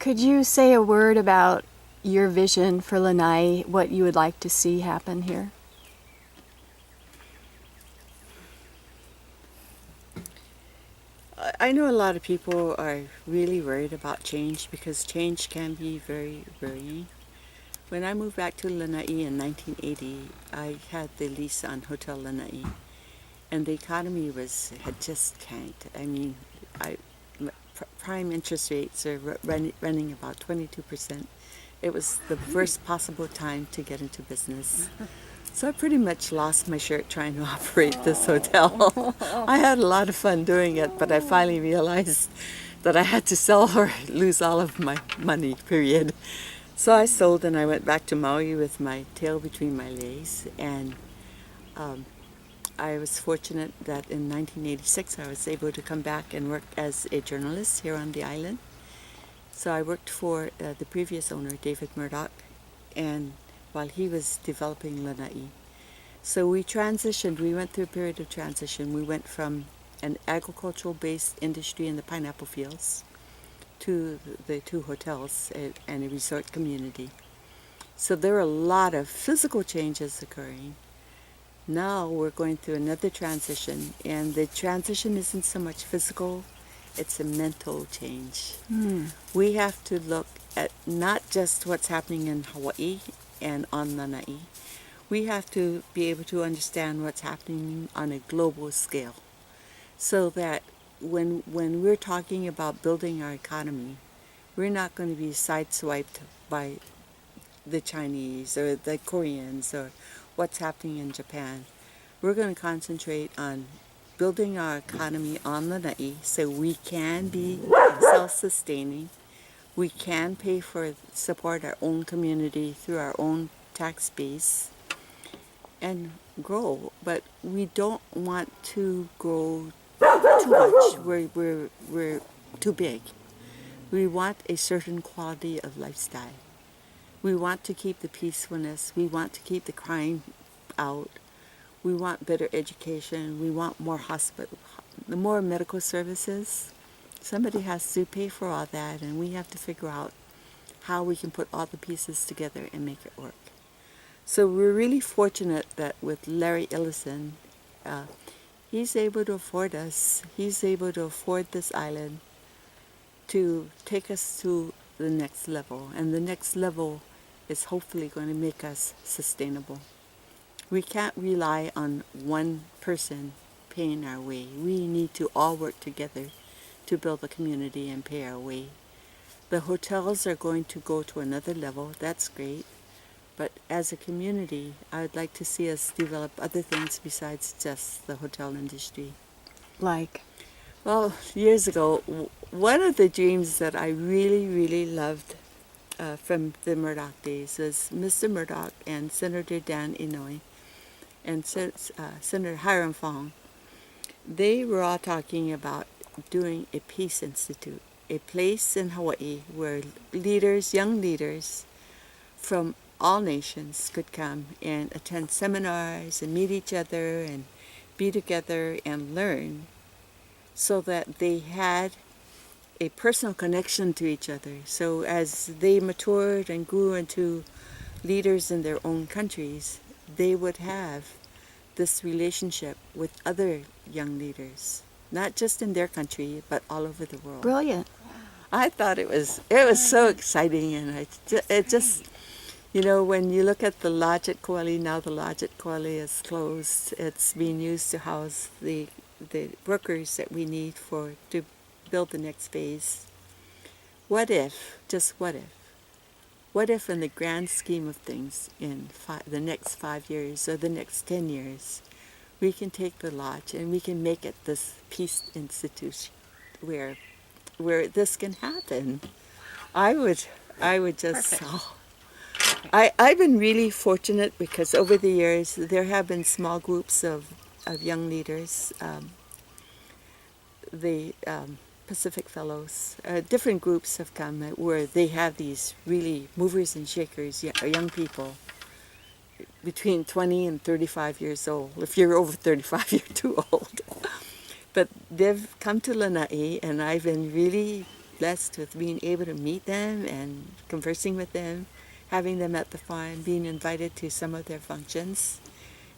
Could you say a word about your vision for Lanai, what you would like to see happen here? I know a lot of people are really worried about change because change can be very worrying. When I moved back to Lanai in 1980, I had the lease on Hotel Lanai, and the economy had just tanked. I mean, prime interest rates are running about 22%. It was the worst possible time to get into business. So I pretty much lost my shirt trying to operate this hotel. I had a lot of fun doing it, but I finally realized that I had to sell or lose all of my money, period. So I sold and I went back to Maui with my tail between my legs. And I was fortunate that in 1986 I was able to come back and work as a journalist here on the island. So I worked for the previous owner, David Murdoch, and while he was developing Lanai. So we transitioned, we went through a period of transition. We went from an agricultural-based industry in the pineapple fields to the two hotels and a resort community. So there were a lot of physical changes occurring. Now we're going through another transition, and the transition isn't so much physical, it's a mental change. We have to look at not just what's happening in Hawaii and on Lanai. We have to be able to understand what's happening on a global scale, so that when we're talking about building our economy, we're not going to be sideswiped by the Chinese or the Koreans or what's happening in Japan. We're going to concentrate on building our economy on Lanai so we can be self-sustaining. We can pay for support our own community through our own tax base and grow, but we don't want to grow too much where we're too big. We want a certain quality of lifestyle. We want to keep the peacefulness. We want to keep the crime out. We want better education. We want more more medical services. Somebody has to pay for all that, and we have to figure out how we can put all the pieces together and make it work. So we're really fortunate that with Larry Ellison, he's able to afford us. He's able to afford this island to take us to the next level. And the next level is hopefully going to make us sustainable. We can't rely on one person paying our way. We need to all work together to build a community and pay our way. The hotels are going to go to another level. That's great. But as a community, I would like to see us develop other things besides just the hotel industry. Like? Well, years ago, one of the dreams that I really, really loved from the Murdoch days was Mr. Murdoch and Senator Dan Inouye and Senator Hiram Fong. They were all talking about doing a peace institute, a place in Hawaii where young leaders from all nations could come and attend seminars and meet each other and be together and learn, so that they had a personal connection to each other. So as they matured and grew into leaders in their own countries, they would have this relationship with other young leaders, not just in their country, but all over the world. Brilliant. I thought it was so exciting, and it just, when you look at the lodge at Kauai, now the lodge at Kauai is closed. It's being used to house the workers that we need to build the next phase. What if, just what if in the grand scheme of things in the next 5 years or the next 10 years, we can take the lodge and we can make it this peace institution where this can happen? I would just, I've been really fortunate because over the years there have been small groups of young leaders, the Pacific Fellows, different groups have come where they have these really movers and shakers, young people between 20 and 35 years old. If you're over 35, you're too old. But they've come to Lanai, and I've been really blessed with being able to meet them and conversing with them, having them at the farm, being invited to some of their functions.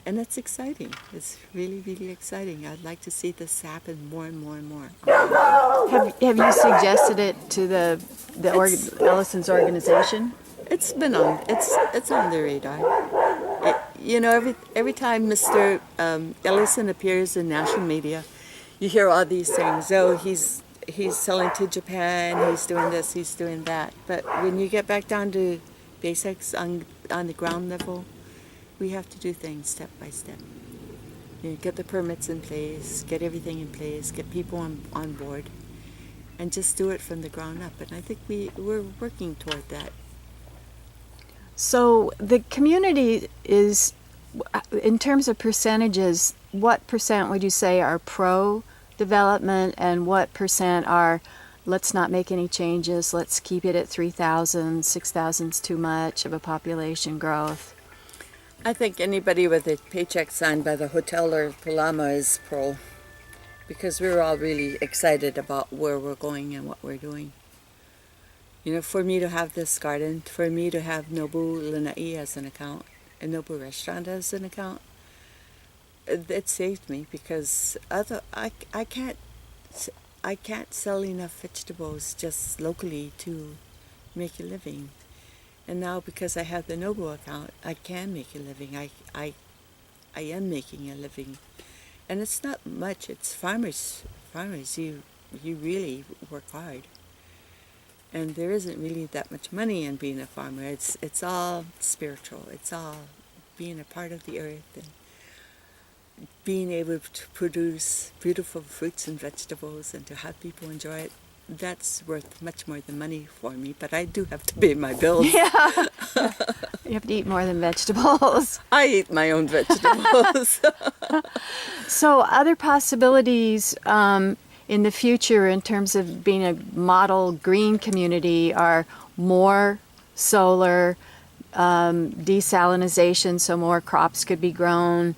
And it's exciting. It's really, really exciting. I'd like to see this happen more and more and more. Have you suggested it to Ellison's organization? It's been on. It's on the radar. Every time Mr. Ellison appears in national media, you hear all these things. Oh, he's selling to Japan. He's doing this. He's doing that. But when you get back down to basics on the ground level, we have to do things step by step. Get the permits in place, get everything in place, get people on board, and just do it from the ground up. And I think we're working toward that. So the community is, in terms of percentages, what percent would you say are pro-development and what percent are, let's not make any changes, let's keep it at 3,000, 6,000's too much of a population growth? I think anybody with a paycheck signed by the hotel or Palama is pro, because we're all really excited about where we're going and what we're doing. For me to have this garden, for me to have Nobu Lanai as an account, and Nobu Restaurant as an account, it saved me, because I can't sell enough vegetables just locally to make a living. And now, because I have the Nobu account, I can make a living. I am making a living, and it's not much. It's farmers. You really work hard, and there isn't really that much money in being a farmer. It's all spiritual. It's all being a part of the earth and being able to produce beautiful fruits and vegetables and to have people enjoy it. That's worth much more than money for me, but I do have to pay my bills. Yeah. You have to eat more than vegetables. I eat my own vegetables. So other possibilities in the future in terms of being a model green community are more solar, desalinization so more crops could be grown,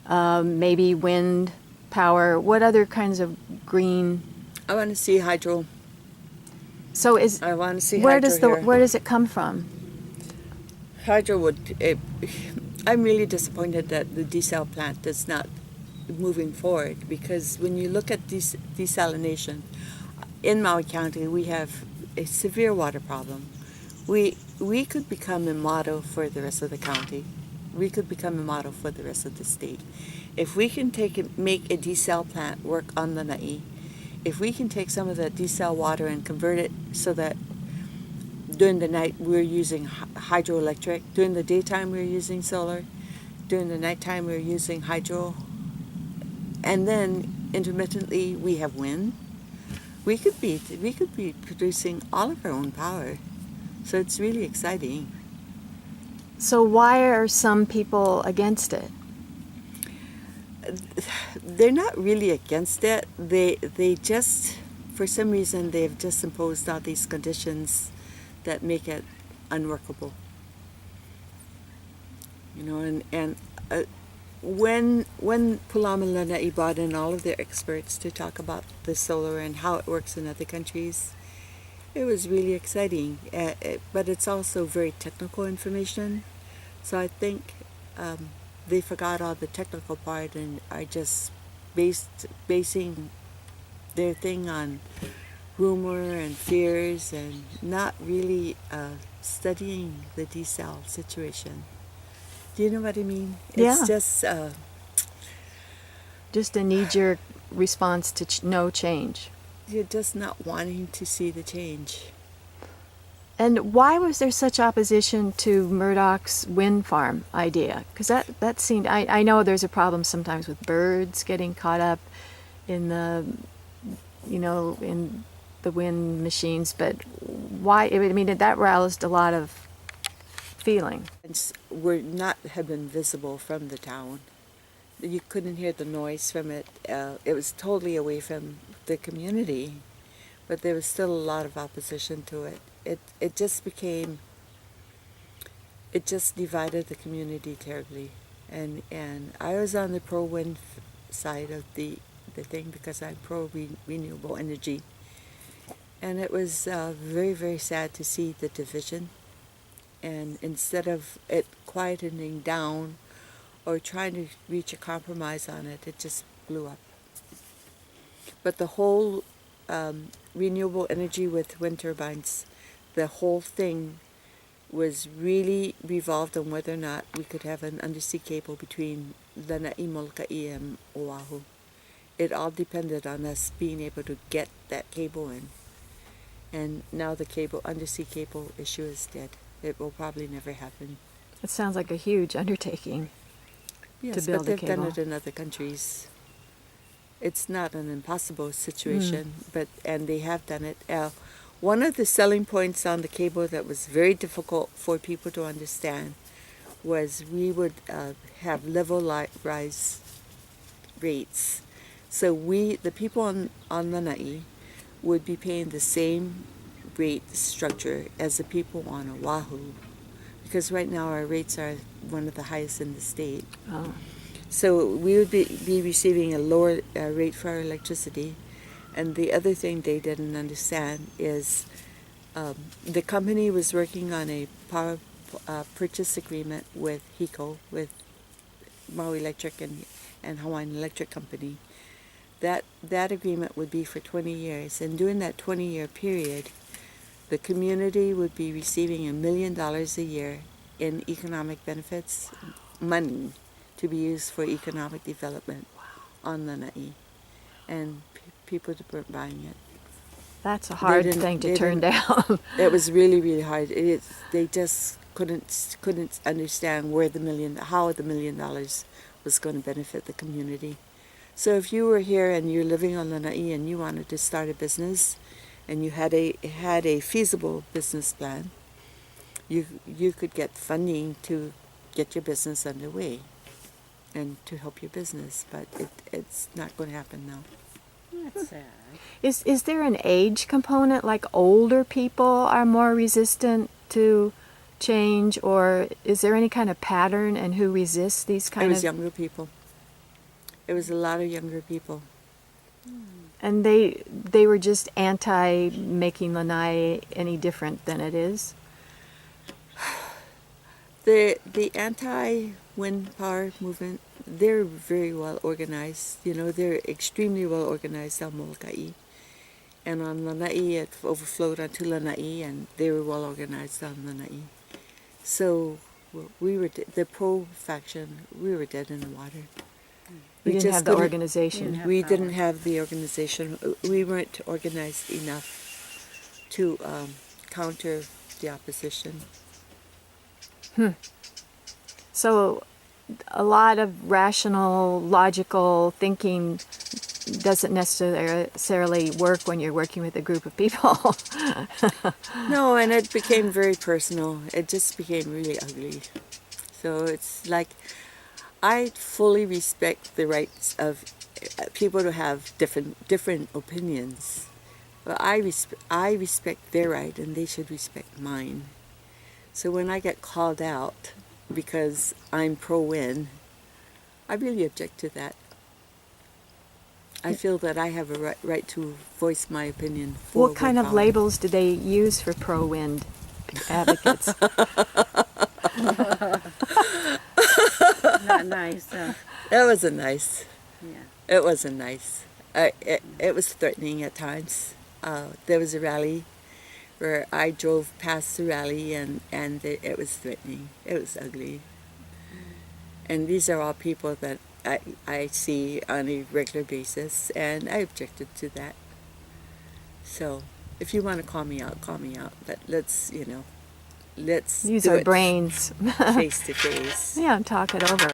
maybe wind power. What other kinds of green? I want to see hydro. So I want to see where hydro here. Where does it come from? Hydro would. I'm really disappointed that the desal plant is not moving forward, because when you look at desalination in Maui County, we have a severe water problem. We could become a model for the rest of the county. We could become a model for the rest of the state if we can make a desal plant work on Lanai. If we can take some of that desal water and convert it so that during the night we're using hydroelectric, during the daytime we're using solar, during the nighttime we're using hydro, and then intermittently we have wind, we could be producing all of our own power. So it's really exciting. So why are some people against it? They're not really against it. They just, for some reason, they've just imposed all these conditions that make it unworkable. And when Pulama Lanai brought in all of their experts to talk about the solar and how it works in other countries, it was really exciting. But it's also very technical information. So I think they forgot all the technical part and are just basing their thing on rumor and fears and not really studying the desal situation. Do you know what I mean? Yeah. It's just a knee-jerk response to no change. You're just not wanting to see the change. And why was there such opposition to Murdoch's wind farm idea? Because that seemed, I know there's a problem sometimes with birds getting caught up in in the wind machines, but why, I mean, that roused a lot of feeling. Have been visible from the town. You couldn't hear the noise from it. It was totally away from the community, but there was still a lot of opposition to it. It just divided the community terribly, and I was on the pro-wind side of the thing because I'm pro-renewable energy, And it was very, very sad to see the division. And instead of it quietening down or trying to reach a compromise on it, it just blew up. But the whole renewable energy with wind turbines, the whole thing was really revolved on whether or not we could have an undersea cable between Lanai, Molokai, and Oahu. It all depended on us being able to get that cable in. And now the undersea cable issue is dead. It will probably never happen. It sounds like a huge undertaking. Yes, to build but they've a done cable. it in other countries. It's not an impossible situation, and they have done it. One of the selling points on the cable that was very difficult for people to understand was we would have level rise rates. So the people on Lanai would be paying the same rate structure as the people on Oahu, because right now our rates are one of the highest in the state. Oh. So we would be receiving a lower rate for our electricity. And the other thing they didn't understand is the company was working on a power purchase agreement with HECO, with Maui Electric and Hawaiian Electric Company. That agreement would be for 20 years. And during that 20-year period, the community would be receiving $1 million a year in economic benefits, money to be used for economic development on Lanai. And people weren't buying it. That's a hard thing to turn down. It was really, really hard. They just couldn't understand how the $1 million was going to benefit the community. So if you were here and you're living on Lanai and you wanted to start a business, and you had a feasible business plan, you could get funding to get your business underway and to help your business, but it's not going to happen now. That's sad. Is there an age component, like older people are more resistant to change, or is there any kind of pattern in who resists these kind It was of... younger people. It was a lot of younger people. And they were just anti making Lanai any different than it is? The anti-wind power movement, they're very well organized. They're extremely well organized on Molokai. And on Lanai, it overflowed onto Lanai, and they were well organized on Lanai. So we were the pro faction. We were dead in the water. We didn't have the organization. We didn't have the organization. We weren't organized enough to counter the opposition. So a lot of rational, logical thinking doesn't necessarily work when you're working with a group of people. No, and it became very personal. It just became really ugly. So it's like, I fully respect the rights of people to have different opinions. But I respect their right, and they should respect mine. So when I get called out because I'm pro-wind, I really object to that. I feel that I have a right to voice my opinion. What kind of labels do they use for pro-wind advocates? Not nice. It wasn't nice. Yeah. It wasn't nice. It was threatening at times. There was a rally where I drove past the rally, and it was threatening. It was ugly. And these are all people that I see on a regular basis, and I objected to that. So if you want to call me out, but let's Use our brains. face to face. Yeah, talk it over.